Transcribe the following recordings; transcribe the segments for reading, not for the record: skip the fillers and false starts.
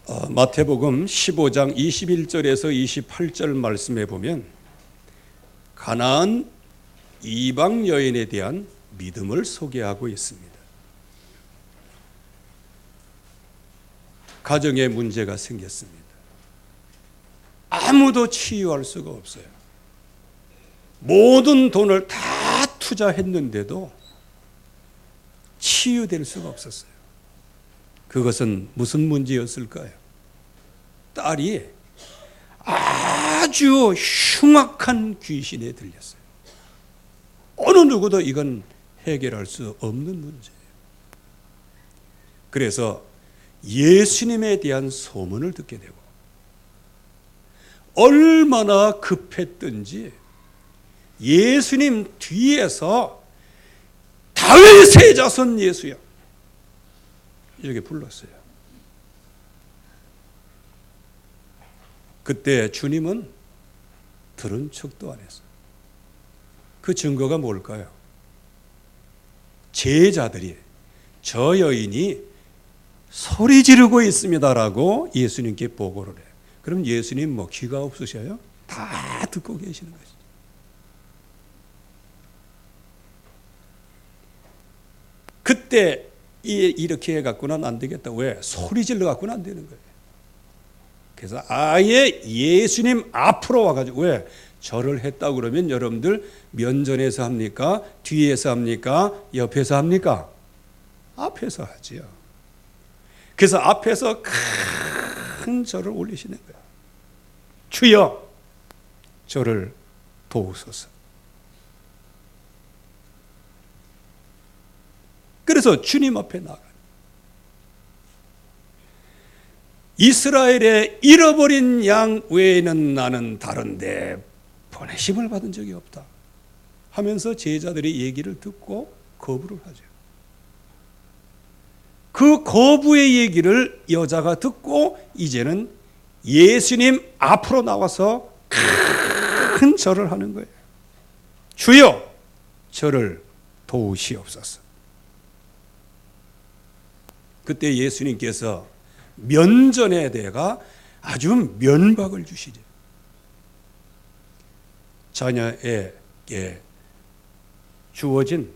마태복음 15장 21절에서 28절 말씀에 보면 가나안 이방 여인에 대한 믿음을 소개하고 있습니다. 가정에 문제가 생겼습니다. 아무도 치유할 수가 없어요. 모든 돈을 다 투자했는데도 치유될 수가 없었어요. 그것은 무슨 문제였을까요? 딸이 아주 흉악한 귀신에 들렸어요. 어느 누구도 이건 해결할 수 없는 문제예요. 그래서 예수님에 대한 소문을 듣게 되고 얼마나 급했든지 예수님 뒤에서 다윗의 자손 예수야 이렇게 불렀어요. 그때 주님은 들은 척도 안 했어요. 그 증거가 뭘까요? 제자들이 저 여인이 소리 지르고 있습니다라고 예수님께 보고를 해요. 그럼 예수님 뭐 귀가 없으셔요? 다 듣고 계시는 것이죠. 그때 이렇게 해갖고는 안 되겠다. 왜? 소리 질러갖고는 안 되는 거예요. 그래서 아예 예수님 앞으로 와가지고 왜? 절을 했다고 그러면 여러분들 면전에서 합니까? 뒤에서 합니까? 옆에서 합니까? 앞에서 하지요. 그래서 앞에서 큰 절을 올리시는 거예요. 주여 저를 도우소서. 그래서 주님 앞에 나가요. 이스라엘의 잃어버린 양 외에는 나는 다른데 보내심을 받은 적이 없다 하면서 제자들이 얘기를 듣고 거부를 하죠. 그 거부의 얘기를 여자가 듣고 이제는 예수님 앞으로 나와서 큰 절을 하는 거예요. 주여 저를 도우시옵소서. 그때 예수님께서 면전에 대가 아주 면박을 주시죠. 자녀에게 주어진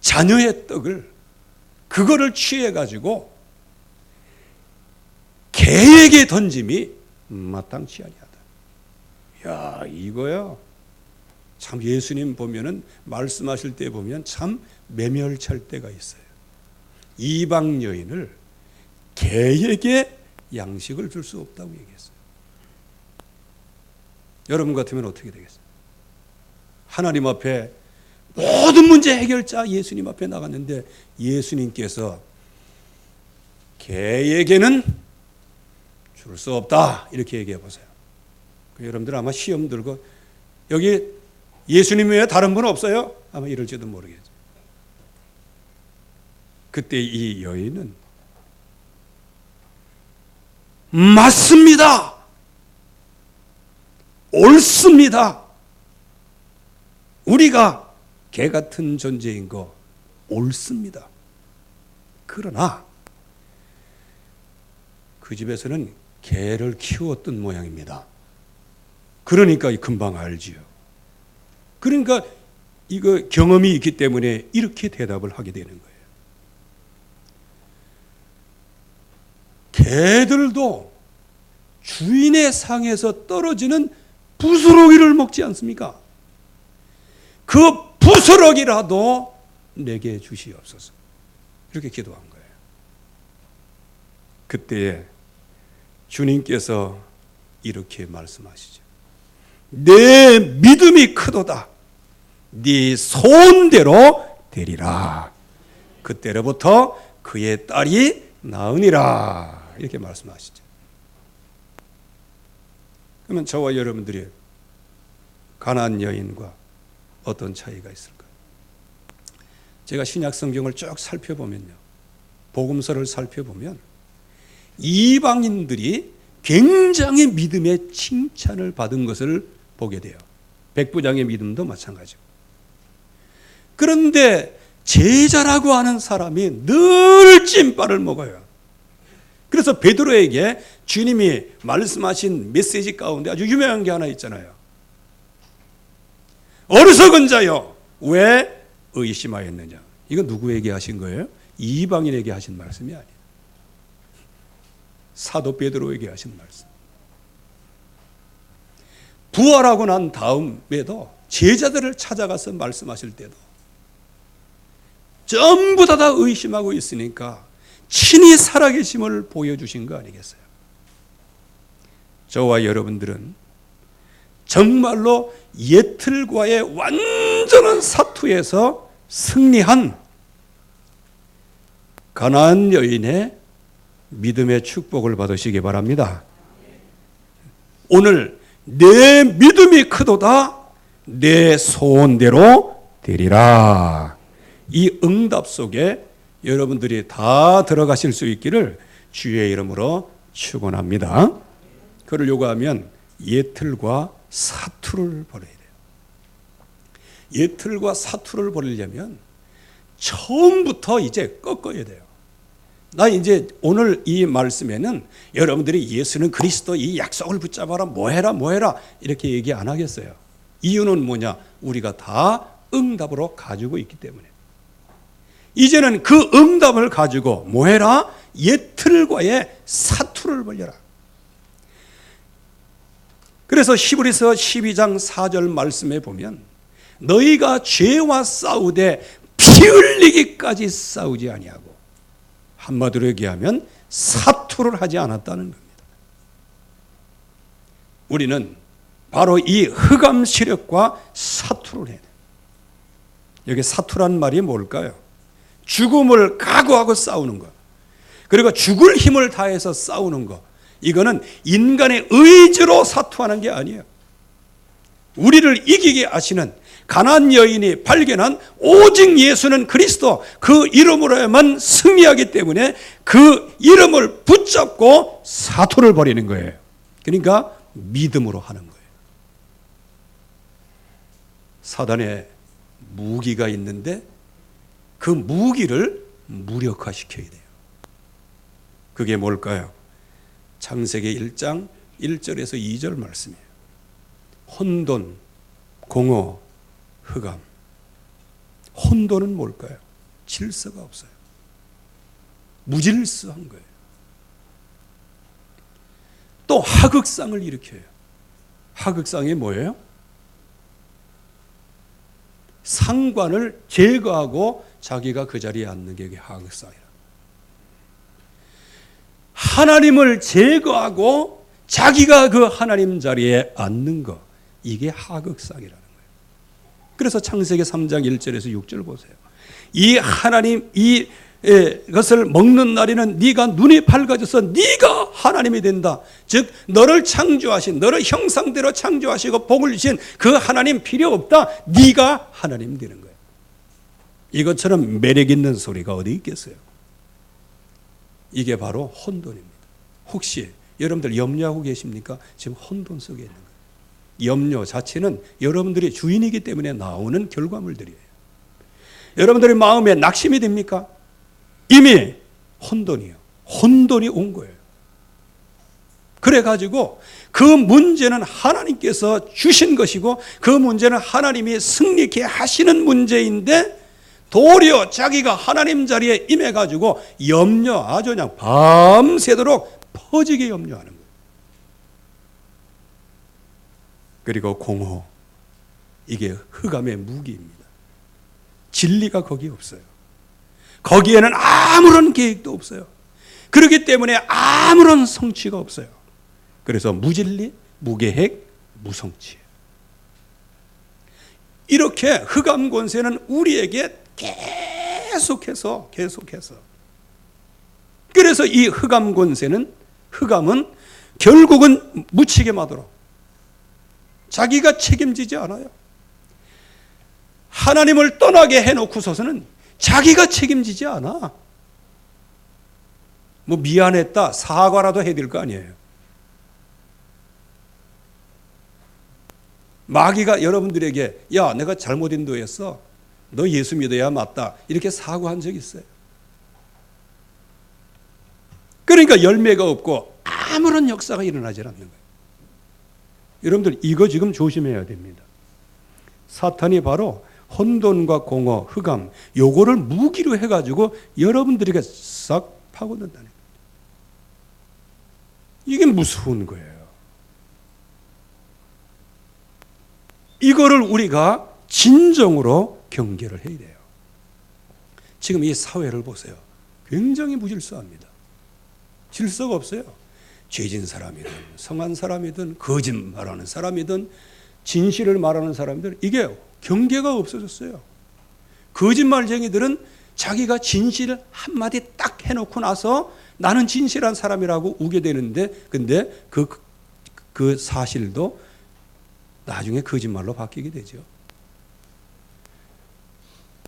자녀의 떡을 그거를 취해가지고 개에게 던짐이 마땅치 아니하다. 야, 이거야. 참 예수님 보면은 말씀하실 때 보면 참 매멸찰 때가 있어요. 이방 여인을 개에게 양식을 줄 수 없다고 얘기했어요. 여러분 같으면 어떻게 되겠어요? 하나님 앞에 모든 문제 해결자 예수님 앞에 나갔는데 예수님께서 개에게는 줄 수 없다 이렇게 얘기해 보세요. 여러분들 아마 시험 들고 여기 예수님 외에 다른 분 없어요? 아마 이럴지도 모르겠죠. 그때 이 여인은 맞습니다. 옳습니다. 우리가 개 같은 존재인 거 옳습니다. 그러나 그 집에서는 개를 키웠던 모양입니다. 그러니까 금방 알지요. 그러니까 이거 경험이 있기 때문에 이렇게 대답을 하게 되는 거예요. 개들도 주인의 상에서 떨어지는 부스러기를 먹지 않습니까? 그 부스러기라도 내게 주시옵소서. 이렇게 기도한 거예요. 그때에 주님께서 이렇게 말씀하시죠. 내 믿음이 크도다. 네 소원대로 되리라. 그때로부터 그의 딸이 나으니라. 이렇게 말씀하시죠. 그러면 저와 여러분들이 가나안 여인과 어떤 차이가 있을까요? 제가 신약 성경을 쭉 살펴보면요, 복음서를 살펴보면 이방인들이 굉장히 믿음의 칭찬을 받은 것을 보게 돼요. 백부장의 믿음도 마찬가지고. 그런데 제자라고 하는 사람이 늘 찐빠를 먹어요. 그래서 베드로에게 주님이 말씀하신 메시지 가운데 아주 유명한 게 하나 있잖아요. 어리석은 자여 왜 의심하였느냐. 이거 누구에게 하신 거예요? 이방인에게 하신 말씀이 아니에요. 사도 베드로에게 하신 말씀. 부활하고 난 다음에도 제자들을 찾아가서 말씀하실 때도 전부 다 의심하고 있으니까 친히 살아계심을 보여주신 거 아니겠어요? 저와 여러분들은 정말로 옛틀과의 완전한 사투에서 승리한 가나안 여인의 믿음의 축복을 받으시기 바랍니다. 오늘 내 믿음이 크도다 내 소원대로 되리라. 이 응답 속에 여러분들이 다 들어가실 수 있기를 주의 이름으로 축원합니다. 그러려고 하면 옛틀과 사투를 버려야 돼요. 옛틀과 사투를 버리려면 처음부터 이제 꺾어야 돼요. 나 이제 오늘 이 말씀에는 여러분들이 예수는 그리스도 이 약속을 붙잡아라 뭐해라 이렇게 얘기 안 하겠어요. 이유는 뭐냐? 우리가 다 응답으로 가지고 있기 때문에. 이제는 그 응답을 가지고 뭐해라? 옛틀과의 사투를 벌려라. 그래서 히브리서 12장 4절 말씀에 보면 너희가 죄와 싸우되 피 흘리기까지 싸우지 아니하고, 한마디로 얘기하면 사투를 하지 않았다는 겁니다. 우리는 바로 이 흑암 세력과 사투를 해야 돼요. 여기 사투란 말이 뭘까요? 죽음을 각오하고 싸우는 것, 그리고 죽을 힘을 다해서 싸우는 것. 이거는 인간의 의지로 사투하는 게 아니에요. 우리를 이기게 하시는 가나안 여인이 발견한 오직 예수는 그리스도, 그 이름으로만 승리하기 때문에 그 이름을 붙잡고 사투를 벌이는 거예요. 그러니까 믿음으로 하는 거예요. 사단의 무기가 있는데 그 무기를 무력화시켜야 돼요. 그게 뭘까요? 창세기 1장 1절에서 2절 말씀이에요. 혼돈, 공허, 흑암. 혼돈은 뭘까요? 질서가 없어요. 무질서한 거예요. 또 하극상을 일으켜요. 하극상이 뭐예요? 상관을 제거하고 자기가 그 자리에 앉는 게 하극상이라. 하나님을 제거하고 자기가 그 하나님 자리에 앉는 것, 이게 하극상이라는 거예요. 그래서 창세기 3장 1절에서 6절 보세요. 이 하나님 이것을 먹는 날에는 네가 눈이 밝아져서 네가 하나님이 된다. 즉 너를 창조하신, 너를 형상대로 창조하시고 복을 주신 그 하나님 필요 없다. 네가 하나님 되는 거예요. 이것처럼 매력 있는 소리가 어디 있겠어요? 이게 바로 혼돈입니다. 혹시 여러분들 염려하고 계십니까? 지금 혼돈 속에 있는 거예요. 염려 자체는 여러분들이 주인이기 때문에 나오는 결과물들이에요. 여러분들의 마음에 낙심이 됩니까? 이미 혼돈이에요. 혼돈이 온 거예요. 그래가지고 그 문제는 하나님께서 주신 것이고 그 문제는 하나님이 승리케 하시는 문제인데 도리어 자기가 하나님 자리에 임해가지고 염려, 아주 그냥 밤새도록 퍼지게 염려하는 거예요. 그리고 공허, 이게 흑암의 무기입니다. 진리가 거기 없어요. 거기에는 아무런 계획도 없어요. 그렇기 때문에 아무런 성취가 없어요. 그래서 무진리, 무계획, 무성취. 이렇게 흑암 권세는 우리에게 계속해서 그래서 이 흑암 권세는, 흑암은 결국은 묻히게 마도록 자기가 책임지지 않아요. 하나님을 떠나게 해놓고서는 자기가 책임지지 않아. 뭐 미안했다, 사과라도 해야 될 거 아니에요. 마귀가 여러분들에게 야, 내가 잘못 인도했어, 너 예수 믿어야 맞다, 이렇게 사과한 적 있어요? 그러니까 열매가 없고 아무런 역사가 일어나지 않는 거예요. 여러분들 이거 지금 조심해야 됩니다. 사탄이 바로 혼돈과 공허, 흑암 요거를 무기로 해가지고 여러분들에게 싹 파고든다는 거예요. 이게 무서운 거예요. 이거를 우리가 진정으로 경계를 해야 돼요. 지금 이 사회를 보세요. 굉장히 무질서합니다. 질서가 없어요. 죄진 사람이든 성한 사람이든 거짓말하는 사람이든 진실을 말하는 사람들 이게 경계가 없어졌어요. 거짓말쟁이들은 자기가 진실 한마디 딱 해놓고 나서 나는 진실한 사람이라고 우게 되는데 근데 그 사실도 나중에 거짓말로 바뀌게 되죠.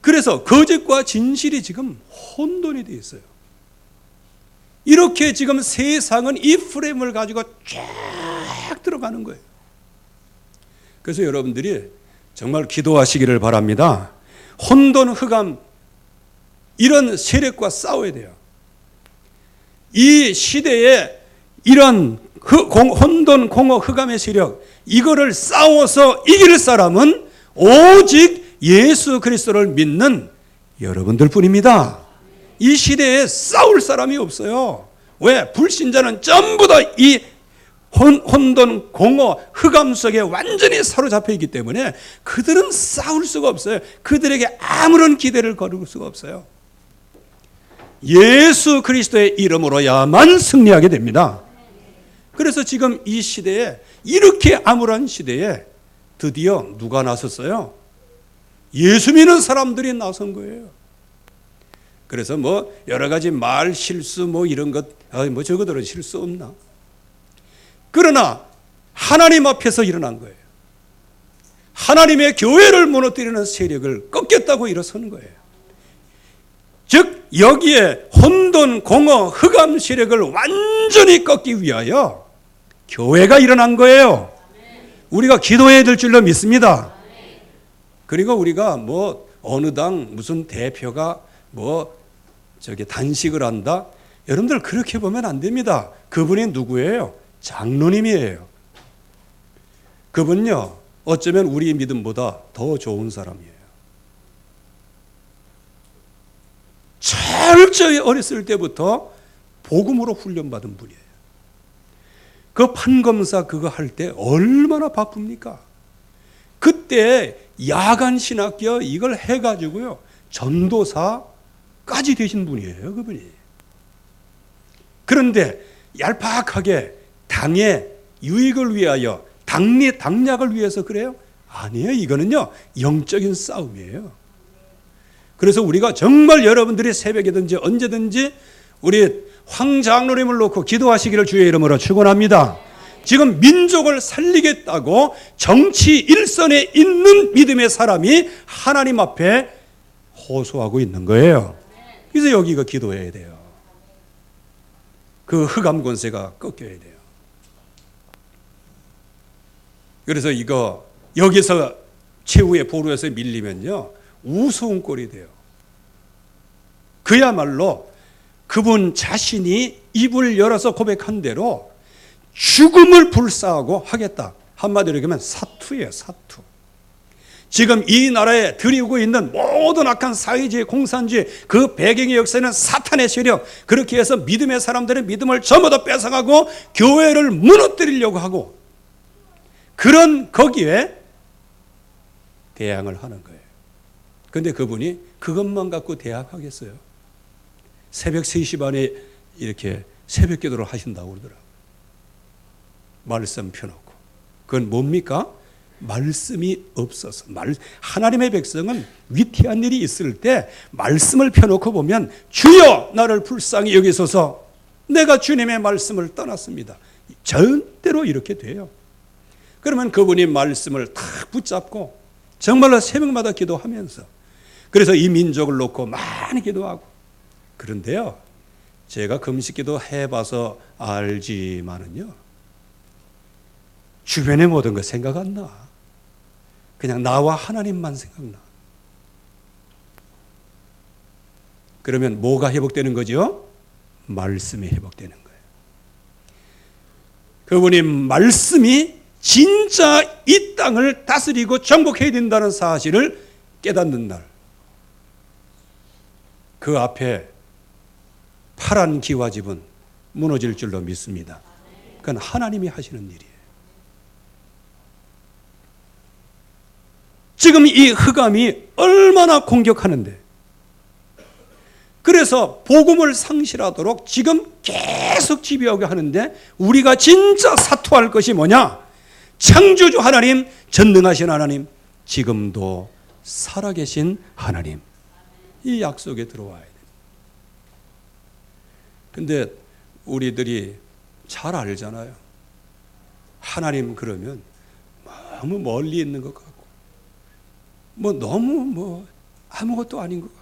그래서 거짓과 진실이 지금 혼돈이 되어 있어요. 이렇게 지금 세상은 이 프레임을 가지고 쫙 들어가는 거예요. 그래서 여러분들이 정말 기도하시기를 바랍니다. 혼돈, 흑암 이런 세력과 싸워야 돼요. 이 시대에 이런 혼돈, 공허, 흑암의 세력 이거를 싸워서 이길 사람은 오직 예수 그리스도를 믿는 여러분들 뿐입니다. 이 시대에 싸울 사람이 없어요. 왜? 불신자는 전부 다 이 혼돈, 공허, 흑암 속에 완전히 사로잡혀 있기 때문에 그들은 싸울 수가 없어요. 그들에게 아무런 기대를 걸을 수가 없어요. 예수 그리스도의 이름으로야만 승리하게 됩니다. 그래서 지금 이 시대에 이렇게 암울한 시대에 드디어 누가 나섰어요? 예수 믿는 사람들이 나선 거예요. 그래서 뭐 여러 가지 말 실수 뭐 이런 것, 뭐 저거들은 실수 없나? 그러나 하나님 앞에서 일어난 거예요. 하나님의 교회를 무너뜨리는 세력을 꺾겠다고 일어서는 거예요. 즉 여기에 혼돈, 공허, 흑암 세력을 완전히 꺾기 위하여 교회가 일어난 거예요. 우리가 기도해야 될 줄로 믿습니다. 그리고 우리가 뭐 어느 당 무슨 대표가 뭐 저기 단식을 한다. 여러분들 그렇게 보면 안 됩니다. 그분이 누구예요? 장로님이에요. 그분요 어쩌면 우리 믿음보다 더 좋은 사람이에요. 철저히 어렸을 때부터 복음으로 훈련받은 분이에요. 그 판검사 그거 할 때 얼마나 바쁩니까? 그때 야간 신학교 이걸 해가지고요 전도사까지 되신 분이에요. 그분이. 그런데 얄팍하게 당의 유익을 위하여 당약을 위해서 그래요? 아니에요. 이거는요 영적인 싸움이에요. 그래서 우리가 정말 여러분들이 새벽이든지 언제든지 우리 황 장로님을 놓고 기도하시기를 주의 이름으로 축원합니다. 지금 민족을 살리겠다고 정치 일선에 있는 믿음의 사람이 하나님 앞에 호소하고 있는 거예요. 그래서 여기가 기도해야 돼요. 그 흑암 권세가 꺾여야 돼요. 그래서 이거 여기서 최후의 보루에서 밀리면요 우스운 꼴이 돼요. 그야말로 그분 자신이 입을 열어서 고백한 대로 죽음을 불사하고 하겠다. 한마디로 얘기하면 사투예요. 사투. 지금 이 나라에 들이우고 있는 모든 악한 사회주의, 공산주의 그 배경의 역사는 사탄의 세력. 그렇게 해서 믿음의 사람들의 믿음을 전부 다 뺏어가고 교회를 무너뜨리려고 하고 그런 거기에 대항을 하는 거예요. 그런데 그분이 그것만 갖고 대항하겠어요? 새벽 3시 반에 이렇게 새벽 기도를 하신다고 그러더라고요. 말씀 펴놓고. 그건 뭡니까? 말씀이 없어서. 하나님의 백성은 위태한 일이 있을 때 말씀을 펴놓고 보면 주여 나를 불쌍히 여기소서 내가 주님의 말씀을 떠났습니다. 절대로 이렇게 돼요. 그러면 그분이 말씀을 탁 붙잡고 정말로 새벽마다 기도하면서 그래서 이 민족을 놓고 많이 기도하고 그런데요 제가 금식기도 해봐서 알지만은요 주변의 모든 거 생각 안 나. 그냥 나와 하나님만 생각나. 그러면 뭐가 회복되는 거죠? 말씀이 회복되는 거예요. 그분의 말씀이 진짜 이 땅을 다스리고 정복해야 된다는 사실을 깨닫는 날, 그 앞에 파란 기와집은 무너질 줄로 믿습니다. 그건 하나님이 하시는 일이에요. 지금 이 흑암이 얼마나 공격하는데, 그래서 복음을 상실하도록 지금 계속 지배하게 하는데, 우리가 진짜 사투할 것이 뭐냐? 창조주 하나님, 전능하신 하나님, 지금도 살아계신 하나님, 이 약속에 들어와야 돼요. 근데 우리들이 잘 알잖아요. 하나님 그러면 너무 멀리 있는 것 같고, 너무 아무것도 아닌 것 같고,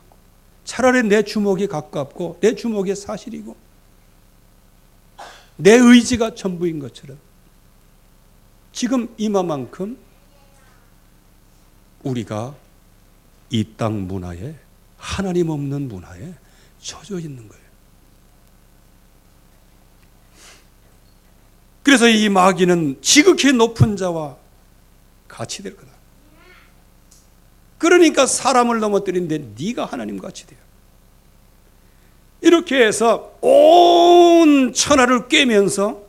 차라리 내 주먹이 가깝고 내 주먹이 사실이고 내 의지가 전부인 것처럼, 지금 이마만큼 우리가 이 땅 문화에, 하나님 없는 문화에 젖어 있는 거예요. 그래서 이 마귀는 지극히 높은 자와 같이 될 거다. 그러니까 사람을 넘어뜨리는데 네가 하나님 같이 돼요. 이렇게 해서 온 천하를 꿰면서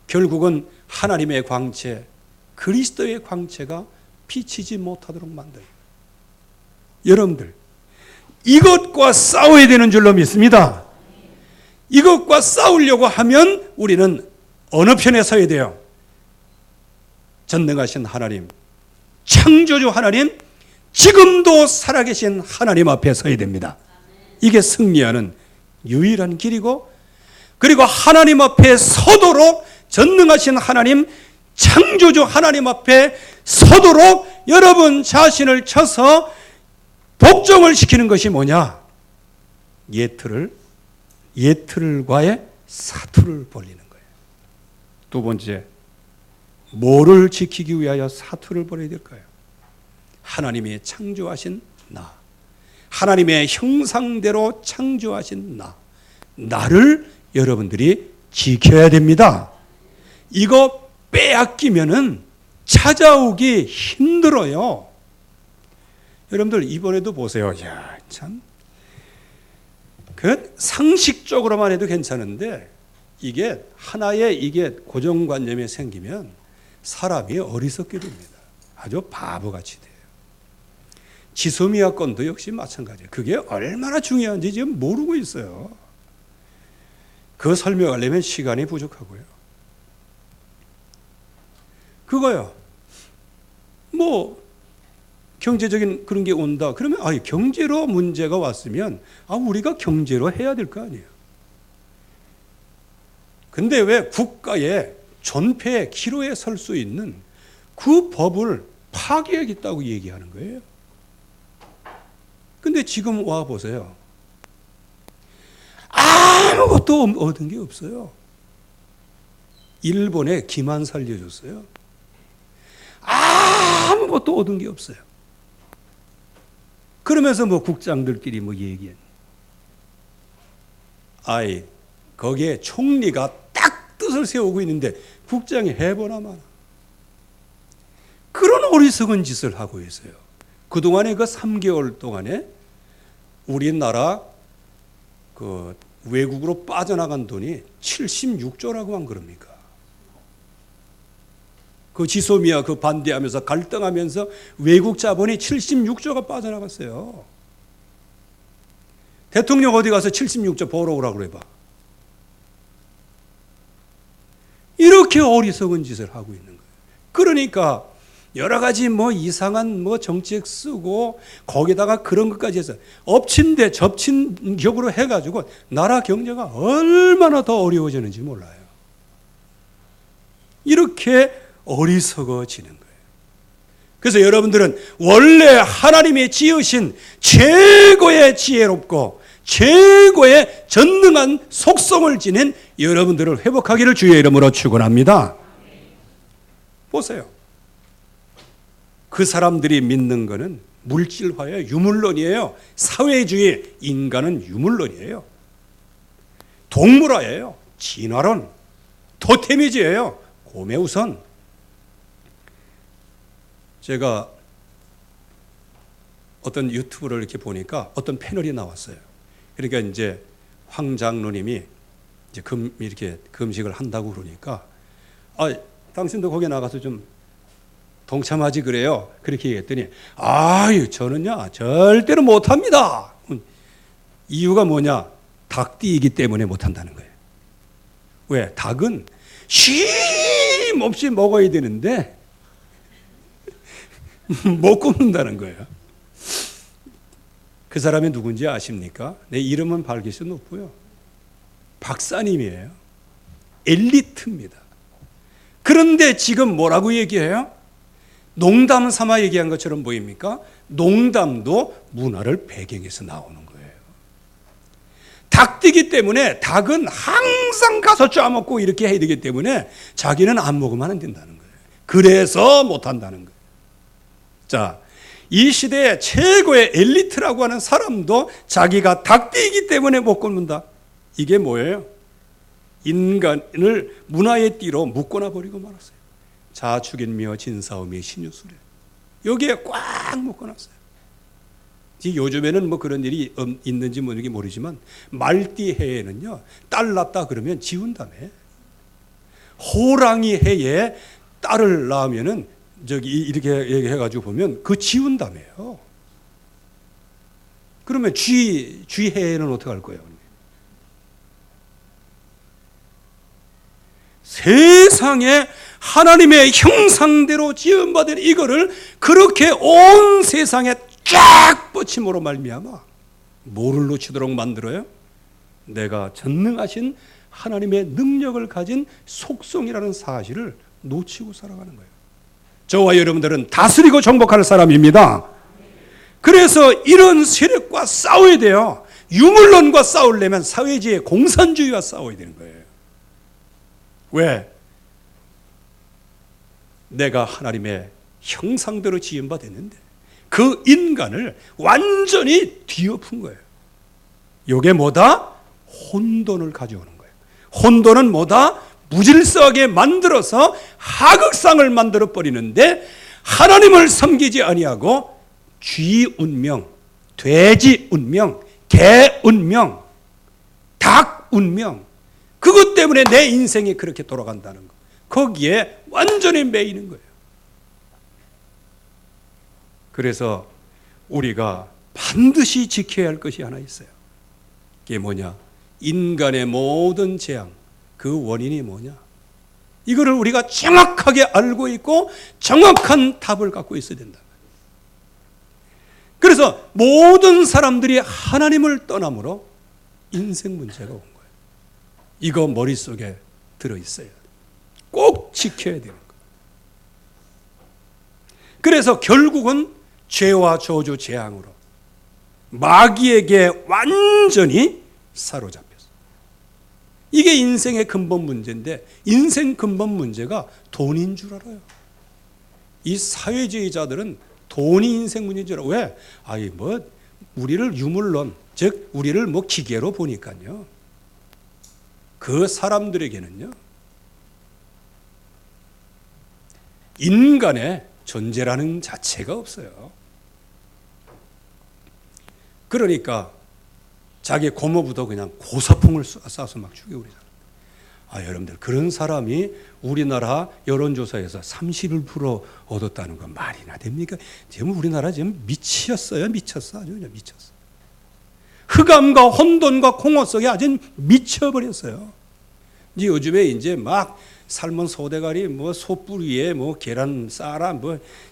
결국은 하나님의 광채, 그리스도의 광채가 비치지 못하도록 만들어요. 여러분들, 이것과 싸워야 되는 줄로 믿습니다. 이것과 싸우려고 하면 우리는 어느 편에 서야 돼요? 전능하신 하나님, 창조주 하나님, 지금도 살아계신 하나님 앞에 서야 됩니다. 이게 승리하는 유일한 길이고, 그리고 하나님 앞에 서도록, 전능하신 하나님, 창조주 하나님 앞에 서도록 여러분 자신을 쳐서 복종을 시키는 것이 뭐냐? 예틀과의 사투를 벌리는 거예요. 두 번째, 뭐를 지키기 위하여 사투를 벌여야 될까요? 하나님이 창조하신 나, 하나님의 형상대로 창조하신 나를 여러분들이 지켜야 됩니다. 이거 빼앗기면은 찾아오기 힘들어요. 여러분들 이번에도 보세요. 야, 참, 그 상식적으로만 해도 괜찮은데, 이게 하나의 고정관념이 생기면 사람이 어리석게 됩니다. 아주 바보같이 돼요. 지소미아 건도 역시 마찬가지예요. 그게 얼마나 중요한지 지금 모르고 있어요. 그 설명하려면 시간이 부족하고요. 그거요. 경제적인 그런 게 온다. 그러면 경제로 문제가 왔으면 우리가 경제로 해야 될 거 아니에요. 근데 왜 국가의 존폐의 기로에 설 수 있는 그 법을 파기하겠다고 얘기하는 거예요? 근데 지금 와 보세요. 아무것도 얻은 게 없어요. 일본에 기만 살려줬어요. 아무것도 얻은 게 없어요. 그러면서 국장들끼리 얘기해. 거기에 총리가 딱 뜻을 세우고 있는데 국장이 해보나 마나. 그런 어리석은 짓을 하고 있어요. 그동안에 그 3개월 동안에 우리나라 그 외국으로 빠져나간 돈이 76조라고 한 그럽니까? 그 지소미아 그 반대하면서 갈등하면서 외국 자본이 76조가 빠져나갔어요. 대통령 어디 가서 76조 벌어오라고 그래봐. 이렇게 어리석은 짓을 하고 있는 거예요. 그러니까 여러 가지 이상한 정책 쓰고 거기다가 그런 것까지 해서 엎친 데 접친 격으로 해가지고 나라 경제가 얼마나 더 어려워지는지 몰라요. 이렇게 어리석어지는 거예요. 그래서 여러분들은 원래 하나님이 지으신 최고의 지혜롭고 최고의 전능한 속성을 지닌 여러분들을 회복하기를 주의 이름으로 축원합니다. 보세요. 그 사람들이 믿는 것은 물질화예요. 유물론이에요. 사회주의, 인간은 유물론이에요. 동물화예요. 진화론. 토테미지예요. 고매우선. 제가 어떤 유튜브를 이렇게 보니까 어떤 패널이 나왔어요. 그러니까 이제 황 장로님이 이제 이렇게 금식을 한다고 그러니까, 당신도 거기 나가서 좀 동참하지 그래요. 그렇게 얘기했더니, 저는요 절대로 못합니다. 이유가 뭐냐? 닭띠이기 때문에 못한다는 거예요. 왜? 닭은 쉼 없이 먹어야 되는데 못 굽는다는 거예요. 그 사람이 누군지 아십니까? 내 이름은 밝힐 수는 없고요. 박사님이에요. 엘리트입니다. 그런데 지금 뭐라고 얘기해요? 농담 삼아 얘기한 것처럼 보입니까? 농담도 문화를 배경에서 나오는 거예요. 닭띠기 때문에 닭은 항상 가서 짜먹고 이렇게 해야 되기 때문에 자기는 안 먹으면 안 된다는 거예요. 그래서 못한다는 거예요. 자, 이 시대의 최고의 엘리트라고 하는 사람도 자기가 닭띠이기 때문에 못 걷는다. 이게 뭐예요? 인간을 문화의 띠로 묶어놔 버리고 말았어요. 자축인묘 진사오미 신유술에 여기에 꽉 묶어놨어요. 요즘에는 뭐 그런 일이 있는지 모르지만 말띠 해에는요, 딸 낳았다 그러면 지운다며. 호랑이 해에 딸을 낳으면은 이렇게 얘기해가지고 보면 그 지운다며요. 그러면 쥐 해에는 어떻게 할 거예요? 세상에 하나님의 형상대로 지음받은 이거를 그렇게 온 세상에 쫙 뻗침으로 말미암아 뭐를 놓치도록 만들어요? 내가 전능하신 하나님의 능력을 가진 속성이라는 사실을 놓치고 살아가는 거예요. 저와 여러분들은 다스리고 정복할 사람입니다. 그래서 이런 세력과 싸워야 돼요. 유물론과 싸우려면 사회주의 공산주의와 싸워야 되는 거예요. 왜? 내가 하나님의 형상대로 지음받았는데 그 인간을 완전히 뒤엎은 거예요. 이게 뭐다? 혼돈을 가져오는 거예요. 혼돈은 뭐다? 무질서하게 만들어서 하극상을 만들어 버리는데, 하나님을 섬기지 아니하고 쥐 운명, 돼지 운명, 개 운명, 닭 운명, 그것 때문에 내 인생이 그렇게 돌아간다는 거, 거기에 완전히 매이는 거예요. 그래서 우리가 반드시 지켜야 할 것이 하나 있어요. 그게 뭐냐? 인간의 모든 재앙, 그 원인이 뭐냐? 이거를 우리가 정확하게 알고 있고 정확한 답을 갖고 있어야 된다. 그래서 모든 사람들이 하나님을 떠남으로 인생 문제가 온 거예요. 이거 머릿속에 들어있어야 돼요. 꼭 지켜야 되는 거예요. 그래서 결국은 죄와 저주 재앙으로 마귀에게 완전히 사로잡혔어요. 이게 인생의 근본 문제인데, 인생 근본 문제가 돈인 줄 알아요. 이 사회주의자들은 돈이 인생 문제인 줄 알아요. 왜? 우리를 유물론, 즉 우리를 기계로 보니까요, 그 사람들에게는요, 인간의 존재라는 자체가 없어요. 그러니까 자기 고모부도 그냥 고사풍을 쏴서 막 죽여버리잖아요. 여러분들, 그런 사람이 우리나라 여론조사에서 31% 얻었다는 건 말이나 됩니까? 지금 우리나라 지금 미쳤어요. 미쳤어. 아주 그냥 미쳤어. 흑암과 혼돈과 공허 속에 아주 미쳐버렸어요. 이제 요즘에 이제 막 삶은 소대가리, 소뿔 위에 계란 싸라,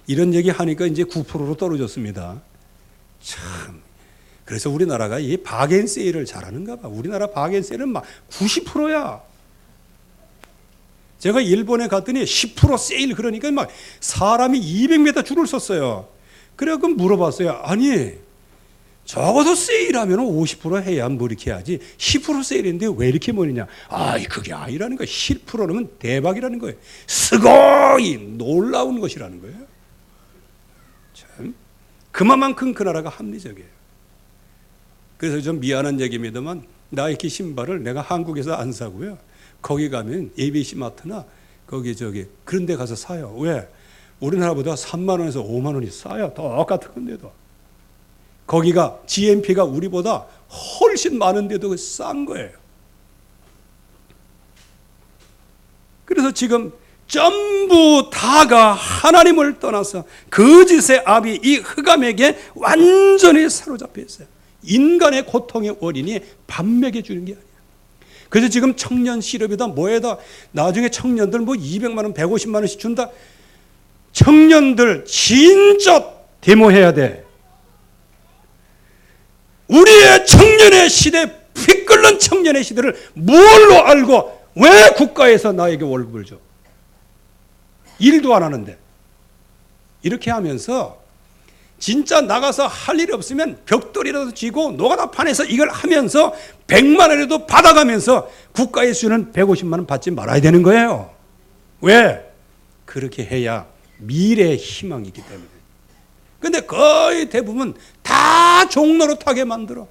이런 얘기 하니까 이제 9%로 떨어졌습니다. 참. 그래서 우리나라가 이 바겐세일을 잘하는가 봐. 우리나라 바겐세일은 막 90%야. 제가 일본에 갔더니 10% 세일 그러니까 막 사람이 200m 줄을 섰어요. 그래서 물어봤어요. 아니, 적어도 세일하면 50% 해야 이렇게 해야지. 10% 세일인데 왜 이렇게 머리냐? 그게 아니라는 거예요. 10%면 대박이라는 거예요. 스고이 놀라운 것이라는 거예요. 참, 그만큼 그 나라가 합리적이에요. 그래서 좀 미안한 얘기입니다만, 나이키 신발을 내가 한국에서 안 사고요, 거기 가면 ABC 마트나 거기 그런 데 가서 사요. 왜? 우리나라보다 3만 원에서 5만 원이 싸요. 똑같은 건데도. 거기가 GNP가 우리보다 훨씬 많은데도 싼 거예요. 그래서 지금 전부 다가 하나님을 떠나서 거짓의 압이 이 흑암에게 완전히 사로잡혀 있어요. 인간의 고통의 원인이 밥 먹여주는 게 아니에요. 그래서 지금 청년 실업이다 뭐에다 나중에 청년들 뭐 200만 원 150만 원씩 준다. 청년들 진짜 데모해야 돼. 우리의 청년의 시대, 피 끓는 청년의 시대를 뭘로 알고 왜 국가에서 나에게 월급을 줘? 일도 안 하는데. 이렇게 하면서 진짜 나가서 할 일이 없으면 벽돌이라도 쥐고 노가다판에서 이걸 하면서 100만 원이라도 받아가면서 국가에 주는 150만 원 받지 말아야 되는 거예요. 왜? 그렇게 해야 미래의 희망이 있기 때문에. 근데 거의 대부분 다 종노릇하게 만들어.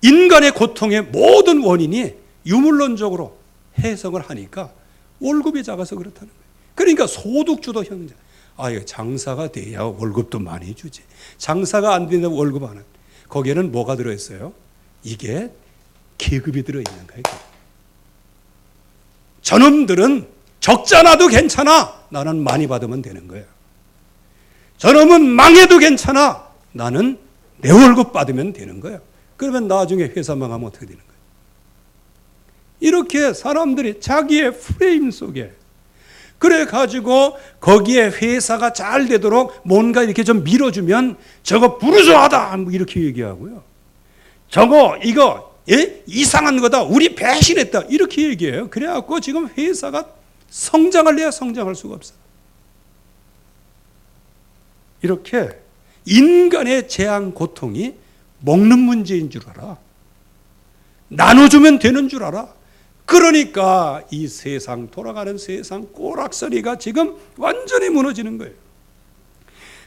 인간의 고통의 모든 원인이 유물론적으로 해석을 하니까 월급이 작아서 그렇다는 거예요. 그러니까 소득주도 현장. 이거 장사가 돼야 월급도 많이 주지. 장사가 안 되는데 월급 안 해. 거기에는 뭐가 들어있어요? 이게 계급이 들어있는 거예요. 저놈들은 적잖아도 괜찮아. 나는 많이 받으면 되는 거예요. 저놈은 망해도 괜찮아. 나는 내 월급 받으면 되는 거예요. 그러면 나중에 회사 망하면 어떻게 되는 거예요? 이렇게 사람들이 자기의 프레임 속에 그래 가지고 거기에 회사가 잘 되도록 뭔가 이렇게 좀 밀어주면 저거 부르주아다 뭐 이렇게 얘기하고요. 저거 이거 이상한 거다. 우리 배신했다. 이렇게 얘기해요. 그래갖고 지금 회사가 성장을 해야 성장할 수가 없어요. 이렇게 인간의 재앙 고통이 먹는 문제인 줄 알아. 나눠주면 되는 줄 알아. 그러니까 이 세상, 돌아가는 세상 꼬락서리가 지금 완전히 무너지는 거예요.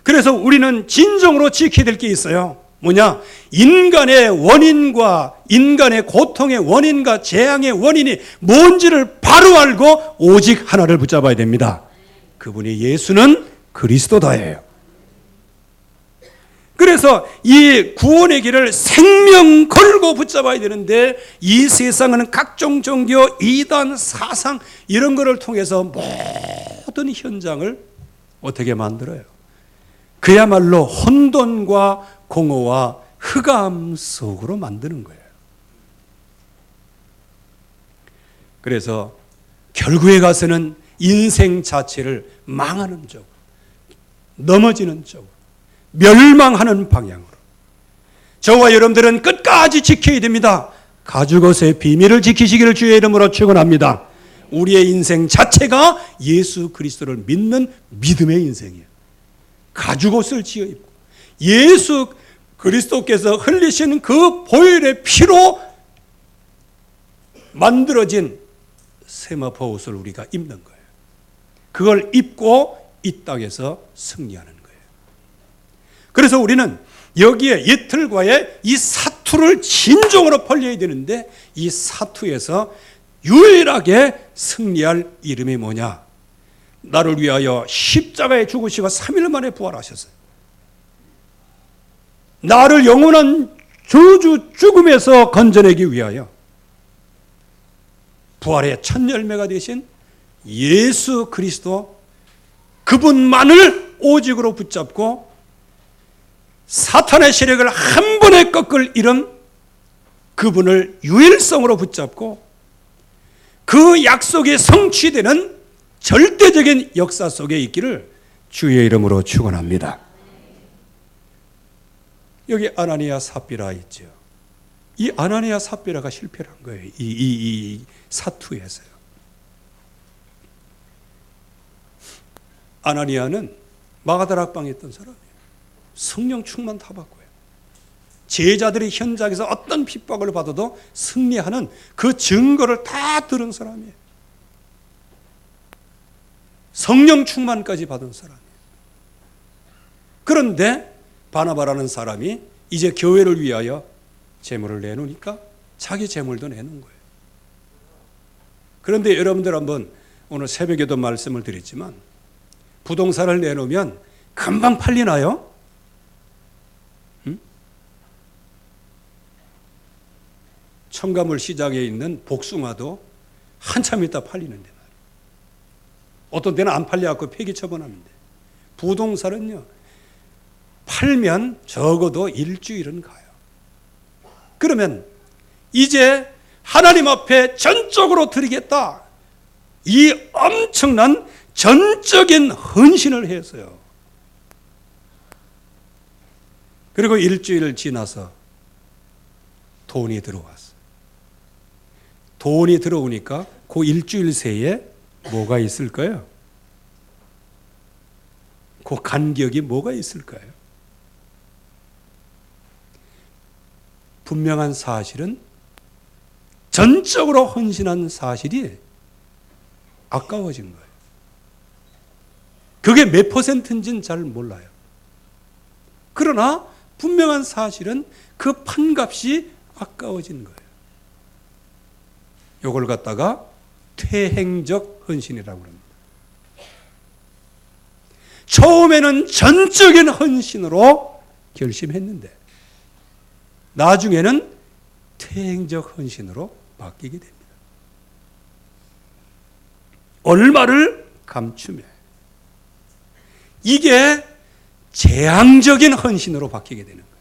그래서 우리는 진정으로 지켜야 될 게 있어요. 뭐냐? 인간의 원인과 인간의 고통의 원인과 재앙의 원인이 뭔지를 바로 알고 오직 하나를 붙잡아야 됩니다. 그분이 예수는 그리스도다예요. 그래서 이 구원의 길을 생명 걸고 붙잡아야 되는데 이 세상은 각종 종교, 이단, 사상 이런 거를 통해서 모든 현장을 어떻게 만들어요? 그야말로 혼돈과 공허와 흑암 속으로 만드는 거예요. 그래서 결국에 가서는 인생 자체를 망하는 쪽, 넘어지는 쪽, 멸망하는 방향으로. 저와 여러분들은 끝까지 지켜야 됩니다. 가죽옷의 비밀을 지키시기를 주의 이름으로 축원합니다. 우리의 인생 자체가 예수 그리스도를 믿는 믿음의 인생이에요. 가죽옷을 지어 입고 예수 그리스도께서 흘리신 그 보혈의 피로 만들어진 세마포 옷을 우리가 입는 거예요. 그걸 입고 이 땅에서 승리하는 거예요. 그래서 우리는 여기에 이틀과의 이 사투를 진정으로 벌려야 되는데 이 사투에서 유일하게 승리할 이름이 뭐냐? 나를 위하여 십자가에 죽으시고 3일 만에 부활하셨어요. 나를 영원한 저주 죽음에서 건져내기 위하여 부활의 첫 열매가 되신 예수 그리스도 그분만을 오직으로 붙잡고 사탄의 세력을 한 번에 꺾을 이름 그분을 유일성으로 붙잡고 그 약속이 성취되는 절대적인 역사 속에 있기를 주의 이름으로 축원합니다. 여기 아나니아 삽비라 있죠. 이 아나니아 삽비라가 실패를 한 거예요. 이 사투에서요. 아나니아는 마가다락방에 있던 사람이에요. 성령 충만 다 받고요. 제자들이 현장에서 어떤 핍박을 받아도 승리하는 그 증거를 다 들은 사람이에요. 성령 충만까지 받은 사람이에요. 그런데 바나바라는 사람이 이제 교회를 위하여 재물을 내놓으니까 자기 재물도 내는 거예요. 그런데 여러분들 한번 오늘 새벽에도 말씀을 드렸지만 부동산을 내놓으면 금방 팔리나요? 응? 첨가물 시장에 있는 복숭아도 한참 있다 팔리는데 말이에요. 어떤 때는 안 팔려갖고 폐기 처분하는데 부동산은요 팔면 적어도 일주일은 가요. 그러면 이제 하나님 앞에 전적으로 드리겠다. 이 엄청난 전적인 헌신을 해서요. 그리고 일주일 지나서 돈이 들어왔어요. 돈이 들어오니까 그 일주일 새에 뭐가 있을까요? 그 간격이 뭐가 있을까요? 분명한 사실은 전적으로 헌신한 사실이 아까워진 거예요. 그게 몇 퍼센트인지는 잘 몰라요. 그러나 분명한 사실은 그 판값이 아까워진 거예요. 이걸 갖다가 퇴행적 헌신이라고 합니다. 처음에는 전적인 헌신으로 결심했는데 나중에는 퇴행적 헌신으로 바뀌게 됩니다. 얼마를 감추며 이게 재앙적인 헌신으로 바뀌게 되는 거예요.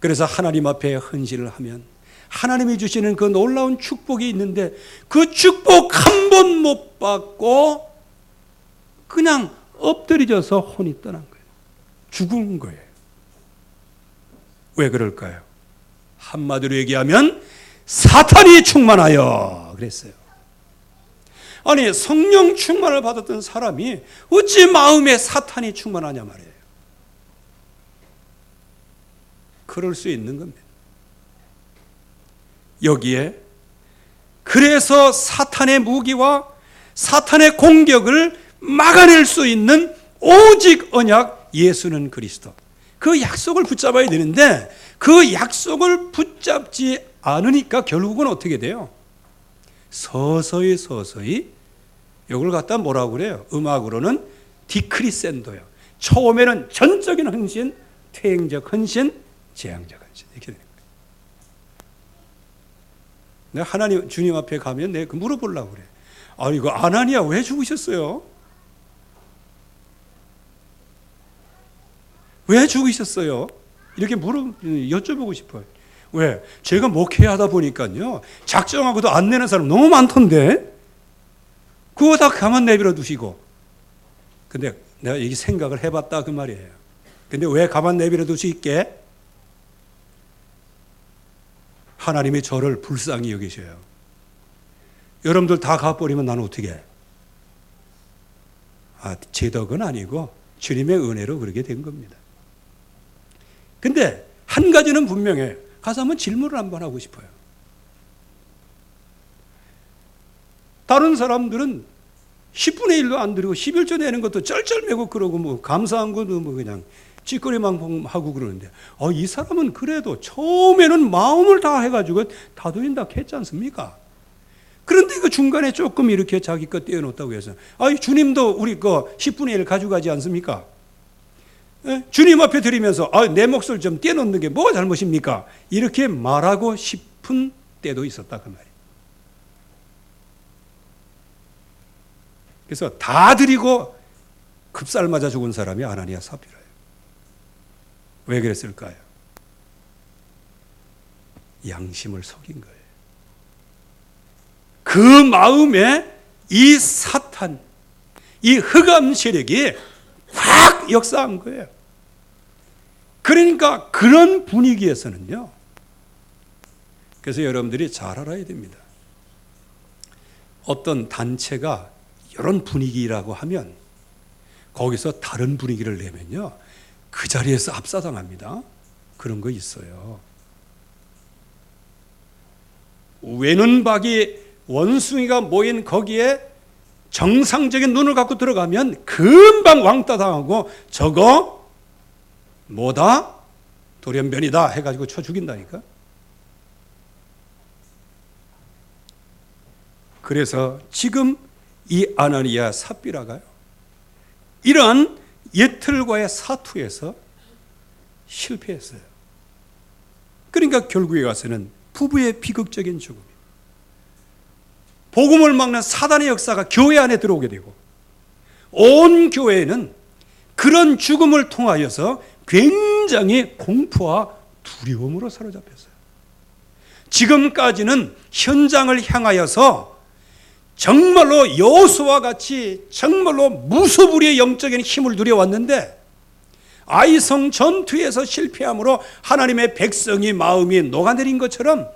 그래서 하나님 앞에 헌신을 하면 하나님이 주시는 그 놀라운 축복이 있는데 그 축복 한 번 못 받고 그냥 엎드려져서 혼이 떠난 거예요. 죽은 거예요. 왜 그럴까요? 한마디로 얘기하면 사탄이 충만하여 그랬어요. 아니 성령 충만을 받았던 사람이 어찌 마음에 사탄이 충만하냐 말이에요. 그럴 수 있는 겁니다. 여기에 그래서 사탄의 무기와 사탄의 공격을 막아낼 수 있는 오직 언약 예수는 그리스도. 그 약속을 붙잡아야 되는데 그 약속을 붙잡지 않으니까 결국은 어떻게 돼요? 서서히 이걸 갖다 뭐라고 그래요? 음악으로는 디크리센도요. 처음에는 전적인 헌신, 퇴행적 헌신, 재앙적 헌신 이렇게 되는 거예요. 내가 하나님 주님 앞에 가면 내가 물어보려고 그래. 아 이거 아나니아 왜 죽으셨어요? 왜 죽으셨어요? 이렇게 여쭤보고 싶어요. 왜? 제가 목회하다 보니까요 작정하고도 안 내는 사람 너무 많던데 그거 다 가만 내버려 두시고 근데 내가 이 생각을 해봤다 그 말이에요. 근데 왜 가만 내버려 두시게? 하나님이 저를 불쌍히 여기셔요. 여러분들 다 가버리면 나는 어떻게 해? 제 덕은 아니고 주님의 은혜로 그렇게 된 겁니다. 근데 한 가지는 분명해요. 가서 한번 질문을 한번 하고 싶어요. 다른 사람들은 10분의 1도 안 드리고 11조 내는 것도 쩔쩔매고 그러고 뭐 감사한 것도 뭐 그냥 찌꺼리만 하고 그러는데 이 사람은 그래도 처음에는 마음을 다 해가지고 다도인다 했지 않습니까? 그런데 그 중간에 조금 이렇게 자기 것 떼어놓았다고 해서 주님도 우리 거 10분의 1 가져가지 않습니까? 주님 앞에 드리면서 내 몫을 좀 떼어놓는 게 뭐가 잘못입니까? 이렇게 말하고 싶은 때도 있었다 그 말이에요. 그래서 다 드리고 급살 맞아 죽은 사람이 아나니아 사피라예요. 왜 그랬을까요? 양심을 속인 거예요. 그 마음에 이 사탄, 이 흑암 세력이 확 역사한 거예요. 그러니까 그런 분위기에서는요. 그래서 여러분들이 잘 알아야 됩니다. 어떤 단체가 이런 분위기라고 하면 거기서 다른 분위기를 내면요. 그 자리에서 압사당합니다. 그런 거 있어요. 외눈박이 원숭이가 모인 거기에 정상적인 눈을 갖고 들어가면 금방 왕따 당하고 저거 뭐다? 돌연변이다 해가지고 쳐 죽인다니까. 그래서 지금 이 아나니아 삽비라가요, 이러한 예틀과의 사투에서 실패했어요. 그러니까 결국에 가서는 부부의 비극적인 죽음, 복음을 막는 사단의 역사가 교회 안에 들어오게 되고, 온 교회는 그런 죽음을 통하여서 굉장히 공포와 두려움으로 사로잡혔어요. 지금까지는 현장을 향하여서 정말로 여호수아와 같이 정말로 무소불위의 영적인 힘을 누려왔는데, 아이성 전투에서 실패함으로 하나님의 백성이 마음이 녹아내린 것처럼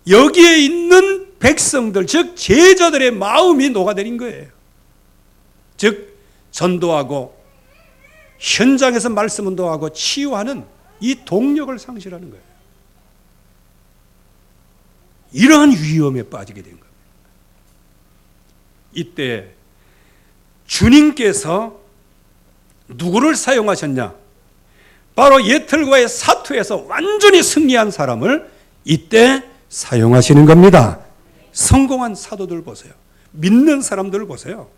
여기에 있는 백성들, 즉 제자들의 마음이 녹아내린 거예요. 즉 전도하고 현장에서 말씀 운동하고 치유하는 이 동력을 상실하는 거예요. 이러한 위험에 빠지게 된 겁니다. 이때 주님께서 누구를 사용하셨냐? 바로 예틀과의 사투에서 완전히 승리한 사람을 이때 사용하시는 겁니다. 성공한 사도들 보세요. 믿는 사람들 보세요.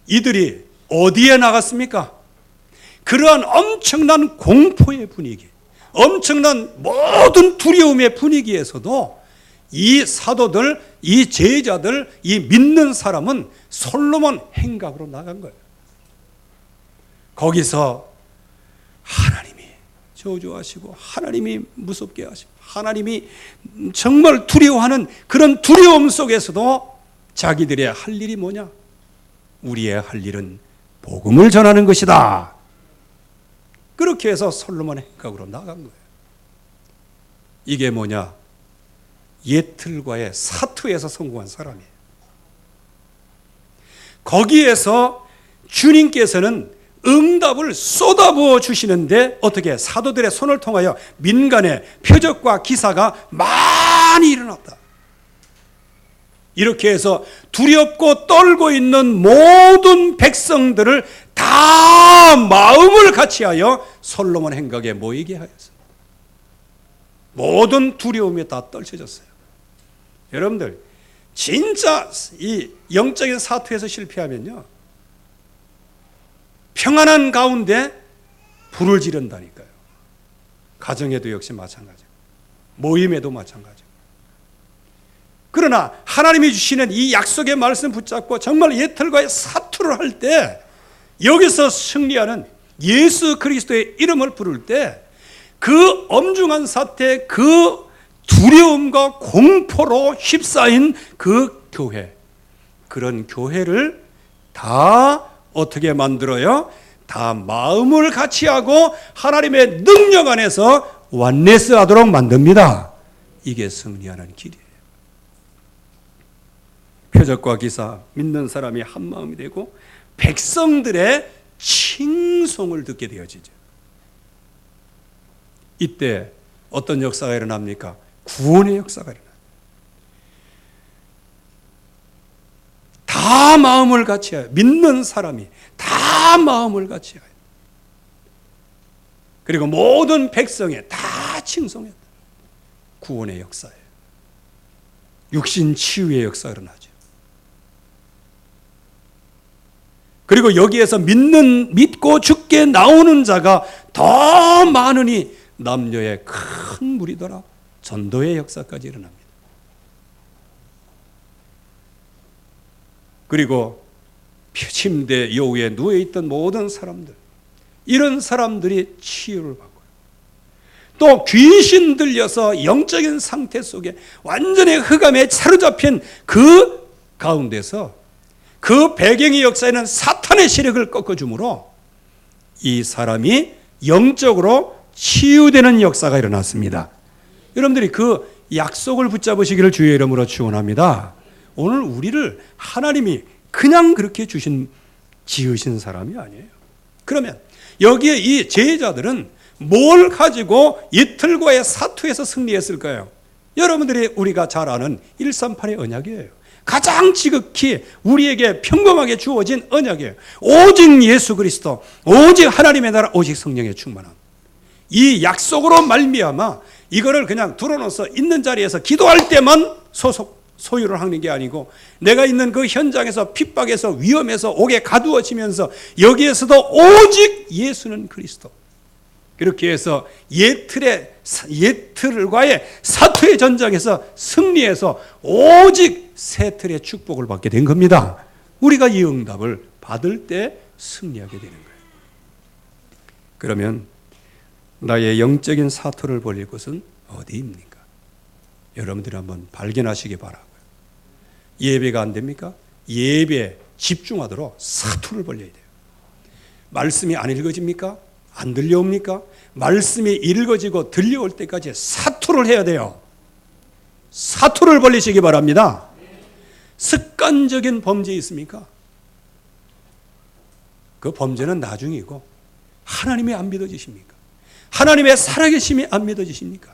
이들이 어디에 나갔습니까? 그러한 엄청난 공포의 분위기, 엄청난 모든 두려움의 분위기에서도 이 사도들, 이 제자들, 이 믿는 사람은 솔로몬 행각으로 나간 거예요. 거기서 하나님이 저주하시고 하나님이 무섭게 하시고 하나님이 정말 두려워하는 그런 두려움 속에서도 자기들의 할 일이 뭐냐? 우리의 할 일은 복음을 전하는 것이다. 그렇게 해서 솔로몬 행각으로 나간 거예요. 이게 뭐냐? 예틀과의 사투에서 성공한 사람이에요. 거기에서 주님께서는 응답을 쏟아부어 주시는데, 어떻게? 사도들의 손을 통하여 민간의 표적과 기사가 많이 일어났다. 이렇게 해서 두렵고 떨고 있는 모든 백성들을 다 마음을 같이하여 솔로몬 행각에 모이게 하였습니다. 모든 두려움이 다 떨쳐졌어요. 여러분들, 진짜 이 영적인 사투에서 실패하면요, 평안한 가운데 불을 지른다니까요. 가정에도 역시 마찬가지고, 모임에도 마찬가지고. 그러나 하나님이 주시는 이 약속의 말씀 붙잡고 정말 예틀과의 사투를 할 때, 여기서 승리하는 예수 그리스도의 이름을 부를 때, 그 엄중한 사태, 그 두려움과 공포로 휩싸인 그 교회, 그런 교회를 다 어떻게 만들어요? 다 마음을 같이 하고 하나님의 능력 안에서 완네스 하도록 만듭니다. 이게 승리하는 길이에요. 표적과 기사, 믿는 사람이 한 마음이 되고 백성들의 칭송을 듣게 되어지죠. 이때 어떤 역사가 일어납니까? 구원의 역사가 일어나요. 다 마음을 같이 해요. 믿는 사람이 다 마음을 같이 해요. 그리고 모든 백성에 다 칭송했다. 구원의 역사예요. 육신 치유의 역사가 일어나죠. 그리고 여기에서 믿고 죽게 나오는 자가 더 많으니 남녀의 큰 무리더라. 전도의 역사까지 일어납니다. 그리고 침대 여우에 누워있던 모든 사람들, 이런 사람들이 치유를 받고요. 또 귀신 들려서 영적인 상태 속에 완전히 흑암에 사로잡힌 그 가운데서 그 배경의 역사에는 사탄의 세력을 꺾어주므로 이 사람이 영적으로 치유되는 역사가 일어났습니다. 여러분들이 그 약속을 붙잡으시기를 주의 이름으로 축원합니다. 오늘 우리를 하나님이 그냥 그렇게 지으신 사람이 아니에요. 그러면 여기에 이 제자들은 뭘 가지고 이틀과의 사투에서 승리했을까요? 여러분들이 우리가 잘 아는 138의 언약이에요. 가장 지극히 우리에게 평범하게 주어진 언약이에요. 오직 예수 그리스도, 오직 하나님의 나라, 오직 성령의 충만함. 이 약속으로 말미암아 이거를 그냥 둘러놓아서 있는 자리에서 기도할 때만 소유를 하는 게 아니고 내가 있는 그 현장에서 핍박에서 위험에서 옥에 가두어지면서 여기에서도 오직 예수는 그리스도, 이렇게 해서 옛틀과의 사투의 전쟁에서 승리해서 오직 새 틀의 축복을 받게 된 겁니다. 우리가 이 응답을 받을 때 승리하게 되는 거예요. 그러면 나의 영적인 사투를 벌릴 곳은 어디입니까? 여러분들이 한번 발견하시기 바라고요. 예배가 안 됩니까? 예배에 집중하도록 사투를 벌려야 돼요. 말씀이 안 읽어집니까? 안 들려옵니까? 말씀이 읽어지고 들려올 때까지 사투를 해야 돼요. 사투를 벌리시기 바랍니다. 습관적인 범죄 있습니까? 그 범죄는 나중이고 하나님이 안 믿어지십니까? 하나님의 살아계심이 안 믿어지십니까?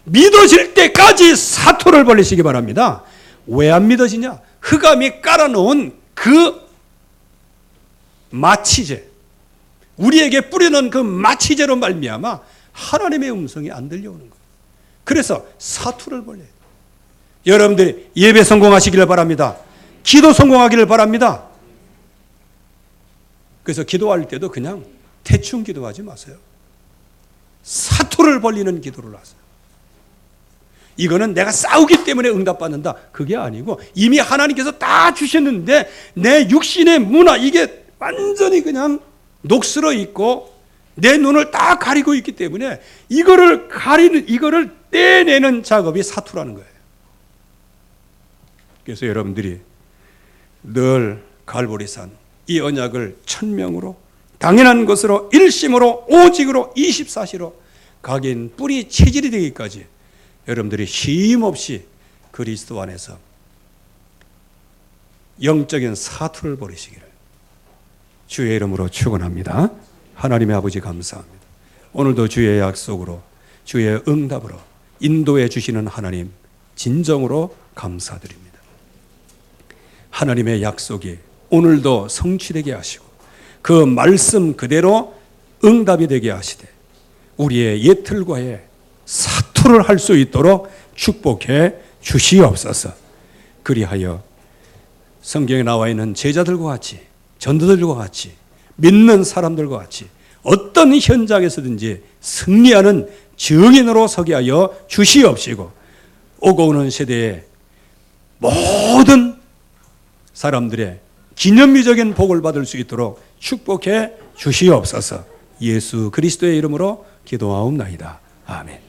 믿어질 때까지 사투를 벌리시기 바랍니다. 왜 안 믿어지냐? 흑암이 깔아놓은 그 마취제, 우리에게 뿌려놓은 그 마취제로 말미암아 하나님의 음성이 안 들려오는 거예요. 그래서 사투를 벌려야 돼요. 여러분들이 예배 성공하시기를 바랍니다. 기도 성공하기를 바랍니다. 그래서 기도할 때도 그냥 대충 기도하지 마세요. 사투를 벌리는 기도를 하세요. 이거는 내가 싸우기 때문에 응답받는다, 그게 아니고 이미 하나님께서 다 주셨는데 내 육신의 문화, 이게 완전히 그냥 녹슬어 있고 내 눈을 다 가리고 있기 때문에 이거를 떼내는 작업이 사투라는 거예요. 그래서 여러분들이 늘 갈보리산 이 언약을 천명으로, 당연한 것으로, 일심으로, 오직으로, 24시로 각인 뿌리 체질이 되기까지 여러분들이 쉼없이 그리스도 안에서 영적인 사투를 벌이시기를 주의 이름으로 축원합니다. 하나님의 아버지 감사합니다. 오늘도 주의 약속으로, 주의 응답으로 인도해 주시는 하나님 진정으로 감사드립니다. 하나님의 약속이 오늘도 성취되게 하시고 그 말씀 그대로 응답이 되게 하시되 우리의 옛틀과의 사투를 할 수 있도록 축복해 주시옵소서. 그리하여 성경에 나와 있는 제자들과 같이, 전도들과 같이, 믿는 사람들과 같이 어떤 현장에서든지 승리하는 증인으로 서게 하여 주시옵시고 오고 오는 세대에 모든 사람들의 기념비적인 복을 받을 수 있도록 축복해 주시옵소서. 예수 그리스도의 이름으로 기도하옵나이다. 아멘.